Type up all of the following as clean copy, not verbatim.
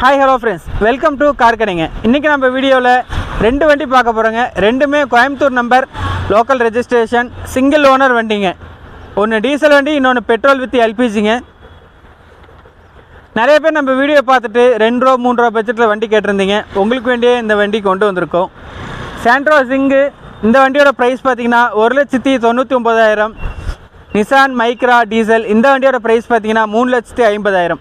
Hi hello friends, welcome to car கடைங்க. இன்றைக்கி நம்ம வீடியோவில் ரெண்டு வண்டி பார்க்க போகிறோங்க. ரெண்டுமே Coimbatore number, local registration, single owner வண்டிங்க. ஒன்று டீசல் வண்டி, இன்னொன்று பெட்ரோல் வித் எல்பிஜிங்க. நிறைய பேர் நம்ம வீடியோ பார்த்துட்டு 2 ரூபா 3 ரூபா பட்ஜெட்டில் வண்டி கேட்டிருந்தீங்க. உங்களுக்கு வேண்டிய இந்த வண்டி கொண்டு வந்திருக்கோம். சாண்ட்ரோ ஜிங்கு. இந்த வண்டியோட ப்ரைஸ் பார்த்திங்கன்னா 1,99,000. Nissan Micra diesel. இந்த வண்டியோட ப்ரைஸ் பார்த்திங்கன்னா 3,50,000.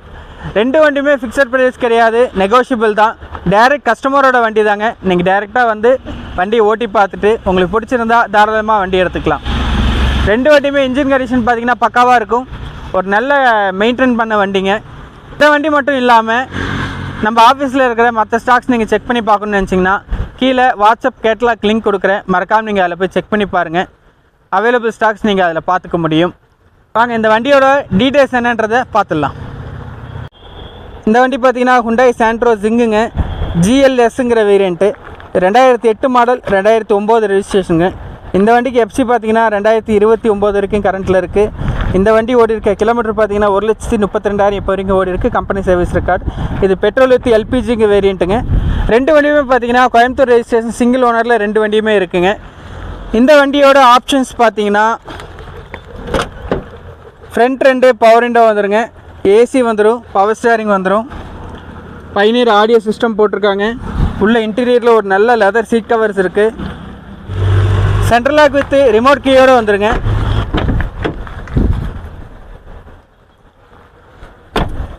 ரெண்டு வண்டியுமே ஃபிக்ஸட் ப்ரைஸ் கிடையாது, நெகோஷியபிள் தான். டைரெக்ட் கஸ்டமரோட வண்டி தாங்க. நீங்கள் டைரெக்டாக வந்து வண்டியை ஓட்டி பார்த்துட்டு உங்களுக்கு பிடிச்சிருந்தா தாராளமாக வண்டி எடுத்துக்கலாம். ரெண்டு வண்டியுமே இன்ஜின் கண்டிஷன் பார்த்திங்கன்னா பக்காவாக இருக்கும். ஒரு நல்ல மெயின்டைன் பண்ண வண்டிங்க. இந்த வண்டி மட்டும் இல்லாமல் நம்ம ஆஃபீஸில் இருக்கிற மற்ற ஸ்டாக்ஸ் நீங்கள் செக் பண்ணி பார்க்கணுன்னு நினச்சிங்கன்னா கீழே வாட்ஸ்அப் கேட்லாக் லிங்க் கொடுக்குறேன். மறக்காமல் நீங்கள் அதில் போய் செக் பண்ணி பாருங்கள். அவைலபிள் ஸ்டாக்ஸ் நீங்கள் அதில் பார்த்துக்க முடியும். வாங்க இந்த வண்டியோட டீட்டெயில்ஸ் என்னன்றதை பார்த்துடலாம். இந்த வண்டி பார்த்திங்கன்னா ஹுண்டாய் சாண்ட்ரோ ஜிங்குங்க. GLSங்கிற வேரியண்ட்டு. 2008 மாடல், 2009 ரெஜிஸ்ட்ரேஷனுங்க. இந்த வண்டிக்கு எஃப்சி பார்த்திங்கன்னா 2029 வரைக்கும் கரண்ட்டில் இருக்குது. இந்த வண்டி ஓடி இருக்க கிலோமீட்டர் பார்த்திங்கன்னா 1,32,000 இப்போ வரைக்கும் ஓடி இருக்குது. Company service record. இது பெட்ரோல் வித் எல்பிஜிங்க வேரியண்ட்டுங்க. ரெண்டு வண்டியுமே பார்த்திங்கன்னா கோயம்புத்தூர் ரெஜிஸ்ட்ரேஷன், சிங்கிள் ஓனரில் ரெண்டு வண்டியுமே இருக்குங்க. இந்த வண்டியோட ஆப்ஷன்ஸ் பார்த்திங்கன்னா ஃப்ரண்ட் 2 பவர் விண்டோ வந்துடுங்க. ஏசி வந்துடும், பவர் ஸ்டேரிங் வந்துடும். பைனியர் ஆடியோ சிஸ்டம் போட்டிருக்காங்க. உள்ள இன்டீரியரில் ஒரு நல்ல லெதர் சீட் கவர்ஸ் இருக்குது. சென்ட்ரல் லாக் வித் ரிமோட் கீயோடு வந்துடுங்க.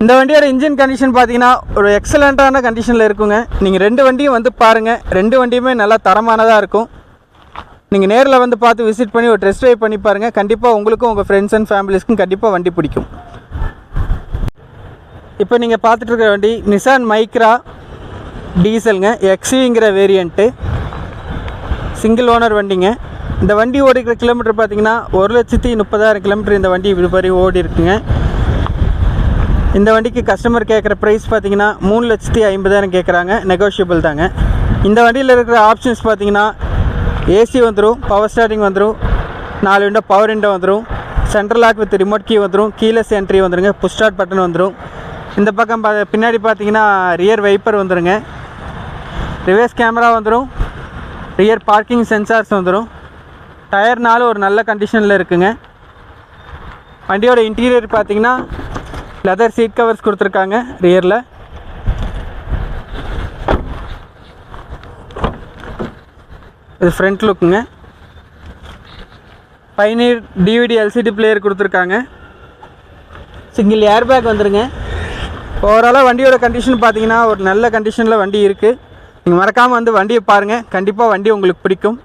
இந்த வண்டியோட இன்ஜின் கண்டிஷன் பார்த்தீங்கன்னா ஒரு எக்ஸலண்ட்டான கண்டிஷனில் இருக்குங்க. நீங்கள் ரெண்டு வண்டியும் வந்து பாருங்கள். ரெண்டு வண்டியுமே நல்லா தரமானதாக இருக்கும். நீங்கள் நேரில் வந்து பார்த்து விசிட் பண்ணி ஒரு டெஸ்ட் ட்ரைவ் பண்ணி பாருங்கள். கண்டிப்பாக உங்களுக்கும் உங்கள் ஃப்ரெண்ட்ஸ் அண்ட் ஃபேமிலிஸ்க்கும் கண்டிப்பாக வண்டி பிடிக்கும். இப்போ நீங்கள் பார்த்துட்ருக்க வண்டி நிசான் மைக்ரா டீசலுங்க. எக்ஸிங்கிற வேரியண்ட்டு, சிங்கிள் ஓனர் வண்டிங்க. இந்த வண்டி ஓடிக்கிற கிலோமீட்டர் பார்த்திங்கன்னா 1,30,000 கிலோமீட்டர் இந்த வண்டி இது வரை ஓடி இருக்குங்க. இந்த வண்டிக்கு கஸ்டமர் கேட்குற ப்ரைஸ் பார்த்திங்கன்னா 3,50,000 கேட்குறாங்க. நெகோஷியபிள் தாங்க. இந்த வண்டியில் இருக்கிற ஆப்ஷன்ஸ் பார்த்திங்கன்னா ஏசி வந்துடும், பவர் ஸ்டாரிங் வந்துடும், 4 விண்டோ பவர் விண்டோ வந்துடும், central lock with remote key வந்துடும், கீலெஸ் என்ட்ரி வந்துடுங்க, புஷ் ஸ்டார்ட் பட்டன் வந்துடும். இந்த பக்கம் பின்னாடி பார்த்தீங்கன்னா ரியர் வைப்பர் வந்துடுங்க, ரிவர்ஸ் கேமரா வந்துடும், ரியர் பார்க்கிங் சென்சார்ஸ் வந்துடும். டயர் 4 ஒரு நல்ல கண்டிஷனில் இருக்குங்க. வண்டியோட இன்டீரியர் பார்த்தீங்கன்னா லெதர் சீட் கவர்ஸ் கொடுத்துருக்காங்க ரியரில். இது ஃப்ரண்ட் லுக்குங்க. பைனியர் DVD LCD பிளேயர் கொடுத்துருக்காங்க. சிங்கிள் ஏர் பேக் வந்துடுங்க. ஓவராலாக வண்டியோட கண்டிஷன் பார்த்தீங்கன்னா ஒரு நல்ல கண்டிஷனில் வண்டி இருக்குது. நீங்கள் மறக்காமல் வந்து வண்டியை பாருங்கள். கண்டிப்பாக வண்டி உங்களுக்கு பிடிக்கும்.